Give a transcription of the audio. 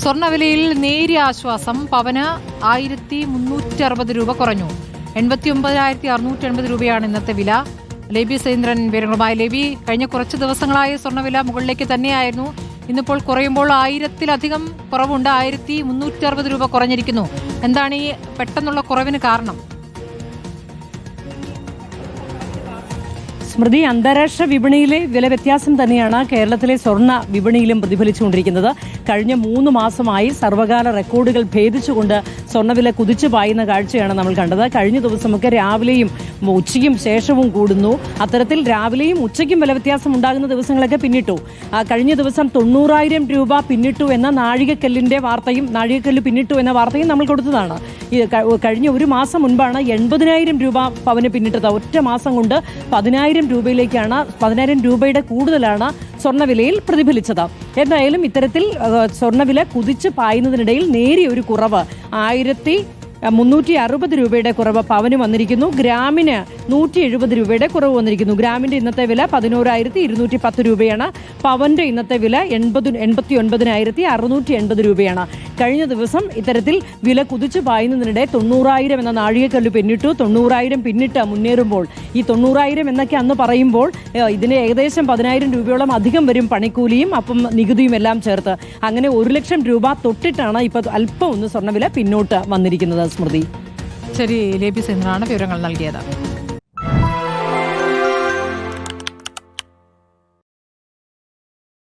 സ്വർണ്ണവിലയിൽ നേരിയ ആശ്വാസം. പവന് 1360 രൂപ കുറഞ്ഞു. 89,680 രൂപയാണ് ഇന്നത്തെ വില. ലേബി സേന്ദ്രൻ വിവരങ്ങളുമായി. ലേബി, കഴിഞ്ഞ കുറച്ച് ദിവസങ്ങളായി സ്വർണ്ണവില മുകളിലേക്ക് തന്നെയായിരുന്നു. ഇന്നിപ്പോൾ കുറയുമ്പോൾ 1000-ലധികം കുറവുണ്ട്. 1360 രൂപ കുറഞ്ഞിരിക്കുന്നു. എന്താണ് ഈ പെട്ടെന്നുള്ള കുറവിന് കാരണം? സ്മൃതി, അന്താരാഷ്ട്ര വിപണിയിലെ വില വ്യത്യാസം തന്നെയാണ് കേരളത്തിലെ സ്വർണ്ണ വിപണിയിലും പ്രതിഫലിച്ചുകൊണ്ടിരിക്കുന്നത്. കഴിഞ്ഞ 3 മാസമായി സർവ്വകാല റെക്കോർഡുകൾ ഭേദിച്ചുകൊണ്ട് സ്വർണ്ണവില കുതിച്ചു പായുന്ന കാഴ്ചയാണ് നമ്മൾ കണ്ടത്. കഴിഞ്ഞ ദിവസമൊക്കെ രാവിലെയും ഉച്ചയ്ക്കും ശേഷവും കൂടുന്നു. അത്തരത്തിൽ രാവിലെയും ഉച്ചയ്ക്കും വില വ്യത്യാസം ഉണ്ടാകുന്ന ദിവസങ്ങളൊക്കെ പിന്നിട്ടു. കഴിഞ്ഞ ദിവസം 90,000 രൂപ പിന്നിട്ടു എന്ന നാഴികക്കല്ല് പിന്നിട്ടു എന്ന വാർത്തയും നമ്മൾ കൊടുത്തതാണ്. കഴിഞ്ഞ ഒരു മാസം മുൻപാണ് 80,000 രൂപ പവന് പിന്നിട്ടത്. ഒറ്റ മാസം കൊണ്ട് 10,000 രൂപയുടെ കൂടുതലാണ് സ്വർണ്ണവിലയിൽ പ്രതിഫലിച്ചത്. എന്തായാലും ഇത്തരത്തിൽ സ്വർണ്ണവില കുതിച്ച് പായുന്നതിനിടയിൽ നേരിയ ഒരു കുറവ് 1360 രൂപയുടെ കുറവ് പവന് വന്നിരിക്കുന്നു. ഗ്രാമിന് 170 രൂപയുടെ കുറവ് വന്നിരിക്കുന്നു. ഗ്രാമിന്റെ ഇന്നത്തെ വില 11,210 രൂപയാണ്. പവന്റെ ഇന്നത്തെ വില 89,680 രൂപയാണ്. കഴിഞ്ഞ ദിവസം ഇത്തരത്തിൽ വില കുതിച്ചു പായുന്നതിനിടെ 90,000 എന്ന നാഴികക്കല്ല് പിന്നിട്ടു. 90,000 പിന്നിട്ട് മുന്നേറുമ്പോൾ ഈ 90,000 എന്നൊക്കെ അന്ന് പറയുമ്പോൾ ഇതിന് ഏകദേശം 10,000 രൂപയോളം അധികം വരും പണിക്കൂലിയും അപ്പം നികുതിയും എല്ലാം ചേർത്ത്. അങ്ങനെ 1,00,000 രൂപ തൊട്ടിട്ടാണ് ഇപ്പോൾ അല്പം ഒന്ന് സ്വർണ്ണവില പിന്നോട്ട് വന്നിരിക്കുന്നത്. സ്മൃതി, ശരി. ലേബി സേന്ദ്രനാണ് വിവരങ്ങൾ നൽകിയത്.